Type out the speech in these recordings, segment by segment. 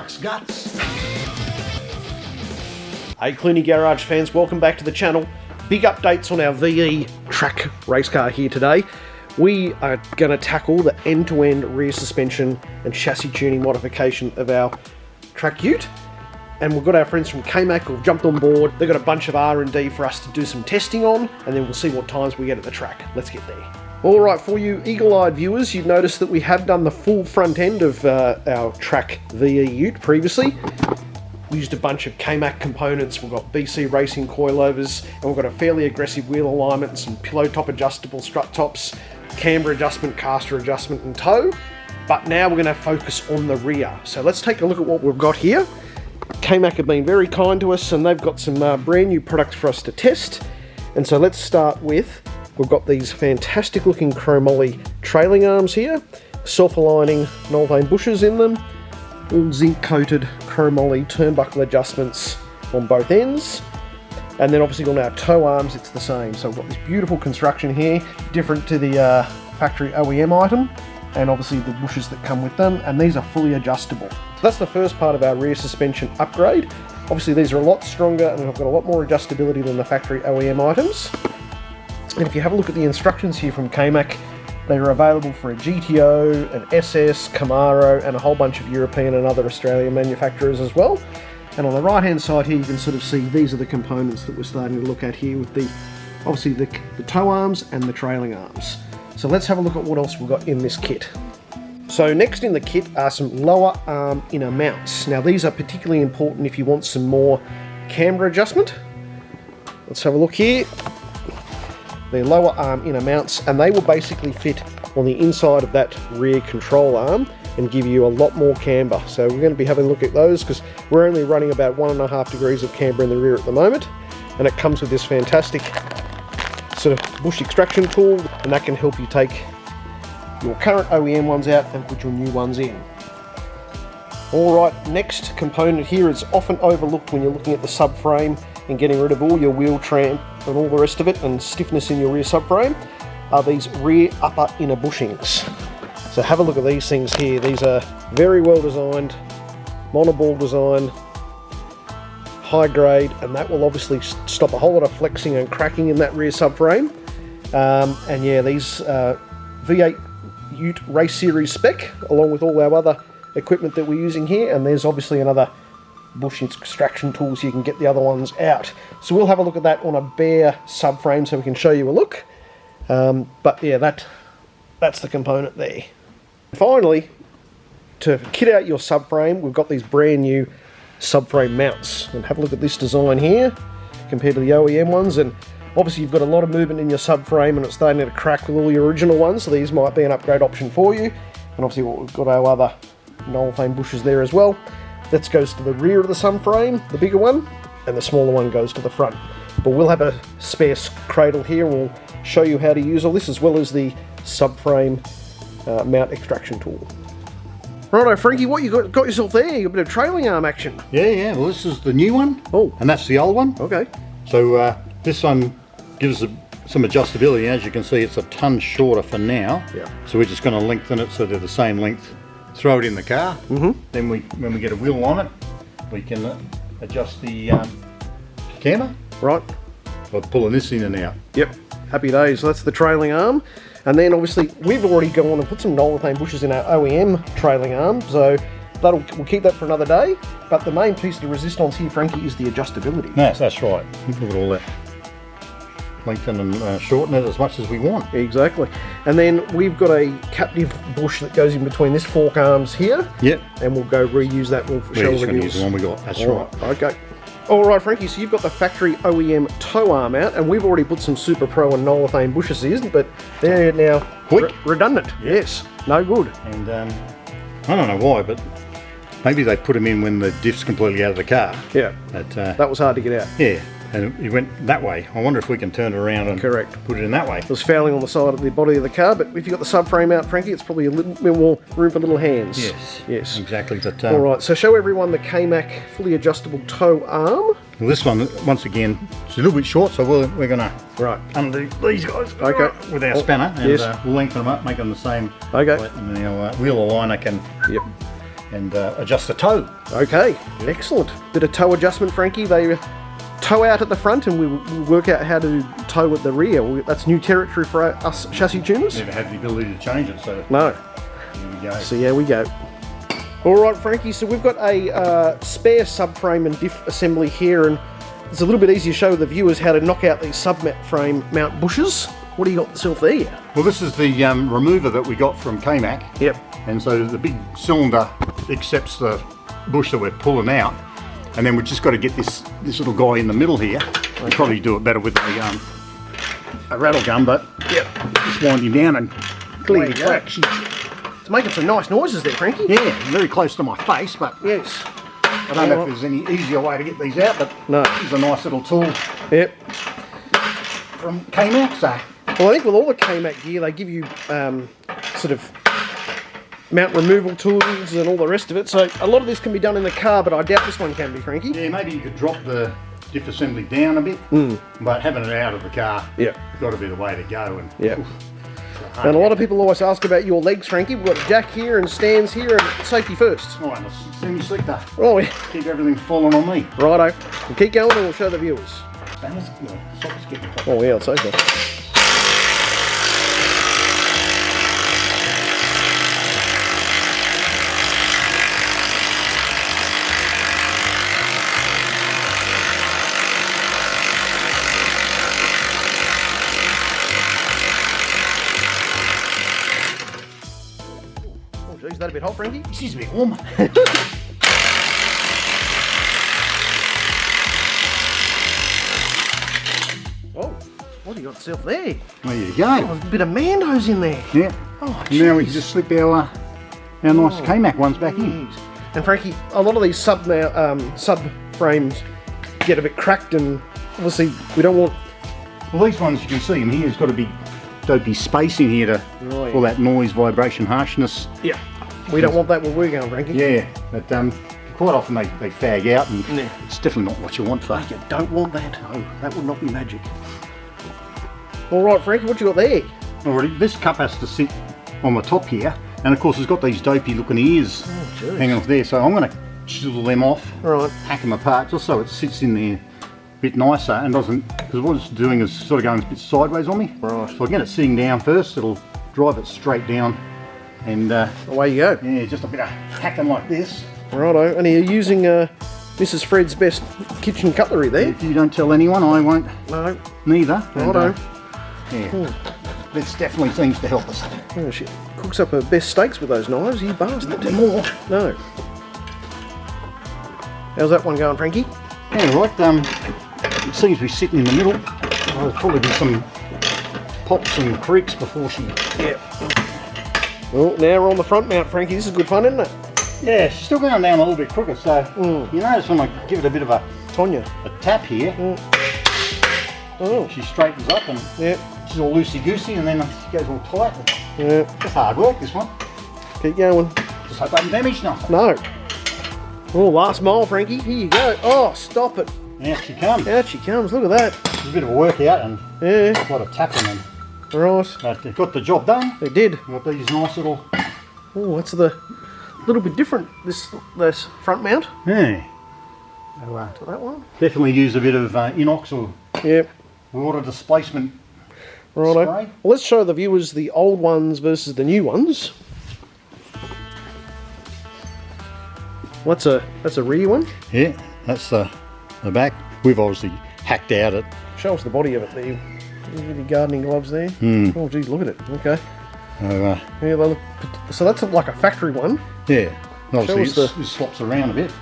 truck's guts. Hey Clooney Garage fans, welcome back to the channel. Big updates on our VE track race car here today. We are going to tackle the end-to-end rear suspension and chassis tuning modification of our track ute. And we've got our friends from K-Mac who've jumped on board. They've got a bunch of R&D for us to do some testing on, and then we'll see what times we get at the track. Let's get there. Alright, for you eagle-eyed viewers, you've noticed that we have done the full front end of our track VE ute previously. We used a bunch of K-Mac components. We've got BC racing coilovers, and we've got a fairly aggressive wheel alignment and some pillow top adjustable strut tops, camber adjustment, caster adjustment and tow. But now we're going to focus on the rear. So let's take a look at what we've got here. K-Mac have been very kind to us, and they've got some brand new products for us to test. And so let's start with, we've got these fantastic looking chromoly trailing arms here, self-aligning Nolvane bushes in them, all zinc coated chromoly turnbuckle adjustments on both ends. And then obviously on our toe arms it's the same. So we've got this beautiful construction here, different to the factory OEM item, and obviously the bushes that come with them, and these are fully adjustable. So that's the first part of our rear suspension upgrade. Obviously these are a lot stronger and have got a lot more adjustability than the factory OEM items. And if you have a look at the instructions here from K-Mac, they are available for a GTO, an SS, Camaro, and a whole bunch of European and other Australian manufacturers as well. And on the right hand side here you can sort of see these are the components that we're starting to look at here with the obviously the toe arms and the trailing arms. So let's have a look at what else we've got in this kit. So next in the kit are some lower arm inner mounts. Now these are particularly important if you want some more camber adjustment. Let's have a look here. They're lower arm inner mounts, and they will basically fit on the inside of that rear control arm and give you a lot more camber. So we're going to be having a look at those because we're only running about 1.5 degrees of camber in the rear at the moment, and it comes with this fantastic sort of bush extraction tool, and that can help you take your current OEM ones out and put your new ones in. Alright, next component here is often overlooked when you're looking at the subframe and getting rid of all your wheel tramp and all the rest of it and stiffness in your rear subframe, are these rear upper inner bushings. So have a look at these things here. These are very well designed, monoball design, high grade, and that will obviously stop a whole lot of flexing and cracking in that rear subframe. And yeah, these V8 Ute Race Series spec, along with all our other equipment that we're using here, and there's obviously another bush extraction tool so you can get the other ones out. So we'll have a look at that on a bare subframe so we can show you a look. But yeah, that's the component there. Finally, to kit out your subframe, we've got these brand new subframe mounts. And have a look at this design here compared to the OEM ones, and obviously you've got a lot of movement in your subframe and it's starting to crack with all your original ones, so these might be an upgrade option for you. And obviously we've got our other Nolvane bushes there as well. That goes to the rear of the subframe, the bigger one, and the smaller one goes to the front. But we'll have a spare cradle here and we'll show you how to use all this, as well as the subframe mount extraction tool. Righto, Frankie, what you got yourself there? You got a bit of trailing arm action. Yeah, well this is the new one. Oh. And that's the old one. Okay. So this one gives some adjustability. As you can see, it's a ton shorter for now. Yeah. So we're just going to lengthen it so they're the same length. Throw it in the car. Mm-hmm. Then when we get a wheel on it, we can adjust the camber. Right. By pulling this in and out. Yep. Happy days. So that's the trailing arm. And then obviously we've already gone and put some Nolvane bushes in our OEM trailing arm, so we'll keep that for another day. But the main piece of the resistance here, Frankie, is the adjustability. Yes, that's right. Look at all that. Lengthen and shorten it as much as we want. Exactly. And then we've got a captive bush that goes in between this fork arms here. Yep. And we'll go reuse that. We're just going to use the one we got. That's right. Okay. All right, Frankie, so you've got the factory OEM toe arm out, and we've already put some Super Pro and Nolvane bushes in, but they're now redundant. Yep. Yes. No good. And I don't know why, but maybe they put them in when the diff's completely out of the car. Yeah. But, that was hard to get out. Yeah. And it went that way. I wonder if we can turn it around and put it in that way. It was fouling on the side of the body of the car, but if you've got the subframe out, Frankie, it's probably a little bit more room for little hands. Yes. Yes. Exactly. But, all right, so show everyone the K-Mac fully adjustable toe arm. Well, this one, once again, it's a little bit short, so we're going to undo these guys with our spanner, and we'll lengthen them up, make them the same. Okay. And our wheel aligner can and adjust the toe. Okay, excellent. Bit of toe adjustment, Frankie. They tow out at the front and we work out how to tow at the rear. That's new territory for us chassis tuners. Never had the ability to change it, so no. Here we go. So yeah, we go. All right, Frankie, so we've got a spare subframe and diff assembly here, and it's a little bit easier to show the viewers how to knock out these frame mount bushes. What do you got yourself there? Well, this is the remover that we got from K-Mac. Yep. And so the big cylinder accepts the bush that we're pulling out, and then we've just got to get this little guy in the middle here. We'll probably do it better with a rattle gun, but yep. Just wind him down and clear the cracks. It's making some nice noises there, Frankie. Yeah, very close to my face, but yes. I don't know if there's any easier way to get these out, but no. This is a nice little tool. Yep. From K-Mac, so. Well, I think with all the K-Mac gear, they give you sort of mount removal tools and all the rest of it. So a lot of this can be done in the car, but I doubt this one can be, Frankie. Yeah, maybe you could drop the diff assembly down a bit, but having it out of the car, got to be the way to go. And and a lot of people always ask about your legs, Frankie. We've got a jack here and stands here, and safety first. Oh, and a semi-slick there. Oh, yeah. Keep everything falling on me. Righto. We'll keep going and we'll show the viewers. Oh yeah, I'll say so. Oh geez, is that a bit hot, Frankie? This is a bit warm. Oh, what do you got yourself there? There you go. Oh, there's a bit of Mandos in there. Yeah. Oh, now we can just slip our nice K-Mac ones back in. And Frankie, a lot of these sub frames get a bit cracked, and obviously we don't want. Well, these ones you can see in here, there's got to be dopey space in here to all that noise, vibration, harshness. Yeah. We don't want that where we're going, Frankie. Yeah, but quite often they fag out, and it's definitely not what you want for. You don't want that. No, that would not be magic. All right, Frankie, what you got there? Already, this cup has to sit on the top here, and of course it's got these dopey looking ears hanging off there, so I'm going to chisel them off, hack them apart, just so it sits in there a bit nicer and doesn't, because what it's doing is sort of going a bit sideways on me. Right. So I get it sitting down first, it'll drive it straight down, and away you go. Yeah, just a bit of hacking like this. Righto, and are you using Mrs. Fred's best kitchen cutlery there? If you don't tell anyone, I won't. No. Neither. Righto. Yeah. This definitely seems to help us. Oh, she cooks up her best steaks with those knives, you bastard. Not more. No. How's that one going, Frankie? Yeah, right. It seems to be sitting in the middle. There'll probably be some pops and creaks before she. Yeah. Well, now we're on the front mount, Frankie. This is good fun, isn't it? Yeah, she's still going down a little bit crooked, so you notice when I give it a bit of a tap here, she straightens up and she's all loosey-goosey, and then she goes all tight. Yeah. It's hard work, this one. Keep going. Just hope I haven't damaged nothing. No. Oh, last mile, Frankie. Here you go. Oh, stop it. Out she comes. Out she comes. Look at that. It's a bit of a workout and a lot of tapping, and right. But it got the job done. It did. Got these nice little. Oh, that's the little bit different. This front mount. Yeah. So, to that one. Definitely use a bit of inox or water displacement. Righto. Spray. Well, let's show the viewers the old ones versus the new ones. That's a rear one. Yeah, that's the back. We've obviously hacked out it. Show us the body of it there. With your gardening gloves there. Oh, geez, look at it. Okay. So, yeah, well, so that's like a factory one. Yeah. Obviously, it slops around a bit,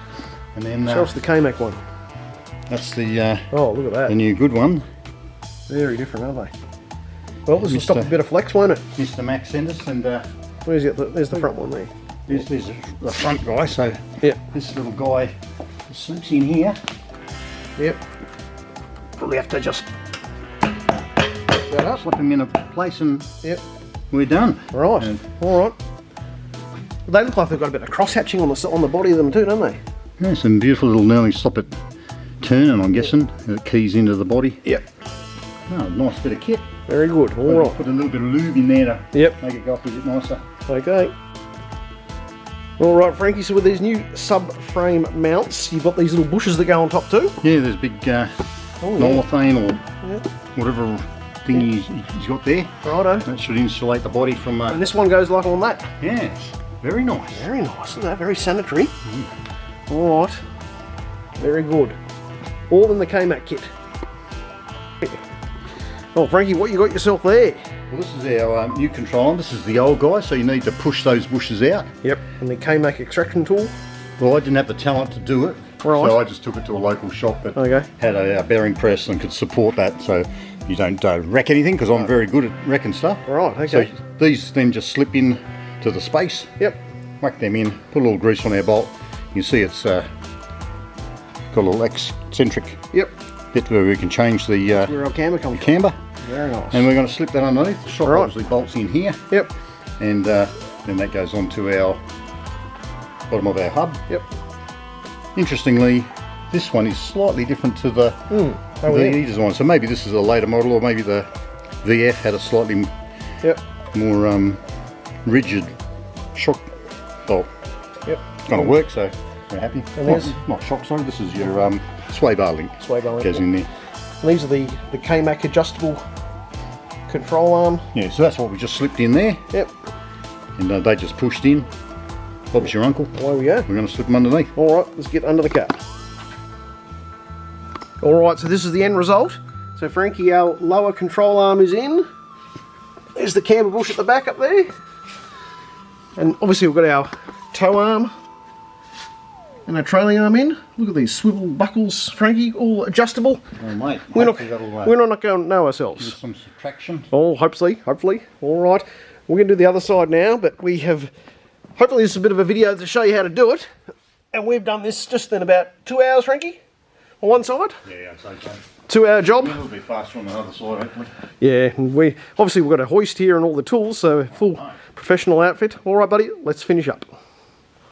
and then show us the K-Mac one. That's the oh, look at that. The new good one. Very different, aren't they? Well, this will stop a bit of flex, won't it? Mr. Mac sent us, and where's there's the front one there. There's the front guy. So this little guy slips in here. Yep. Probably have to just slip him in a place, and we're done. Right. All right. They look like they've got a bit of cross hatching on the body of them too, don't they? Yeah, some beautiful little knurling stop it turning, I'm guessing. It keys into the body. Yep. Oh, nice bit of kit. Very good. All right. Put a little bit of lube in there to make it go up a bit nicer. Okay. All right, Frankie, so with these new sub-frame mounts, you've got these little bushes that go on top too? Yeah, there's big northane or whatever thing he's got there. Righto. That should insulate the body from... And this one goes like on that? Yes, very nice. Very nice, isn't that? Very sanitary. All right, very good. All in the K-Mac kit. Oh, Frankie, what you got yourself there? Well, this is our new control arm. This is the old guy, so you need to push those bushes out. Yep, and the K-Mac extraction tool. Well, I didn't have the talent to do it, right. So I just took it to a local shop that okay. had a bearing press and could support that, so you don't wreck anything, because I'm very good at wrecking stuff. Right, okay. So these then just slip in to the space. Yep. Whack them in, put a little grease on our bolt. You see it's got a little eccentric bit where we can change the where our camber comes camber. Very nice. And we're going to slip that underneath. The shop right. obviously bolts in here. Yep. And then that goes onto our bottom of our hub. Yep. Interestingly, this one is slightly different to the VE design. So maybe this is a later model, or maybe the VF had a slightly more rigid shock bolt. Yep. It's going to work, so we're happy. And there's not shock, sorry. This is your sway bar link. Sway bar link goes in there. And these are the K-Mac adjustable control arm. Yeah, so that's what we just slipped in there. Yep. And they just pushed in. Bob's your uncle. Away we go. We're going to slip them underneath. All right, let's get under the car. All right, so this is the end result. So Frankie, our lower control arm is in. There's the camber bush at the back up there. And obviously we've got our tow arm and our trailing arm in. Look at these swivel buckles, Frankie, all adjustable. Oh, mate. We're not going to know ourselves. Give us some subtraction. Oh, hopefully. All right. We're going to do the other side now, but we have... Hopefully this is a bit of a video to show you how to do it. And we've done this just in about 2 hours, Frankie, on one side. Yeah, I'd say so. 2 hour job. A little bit faster on the other side, hopefully. Yeah, and we've got a hoist here and all the tools, so full professional outfit. All right, buddy, let's finish up.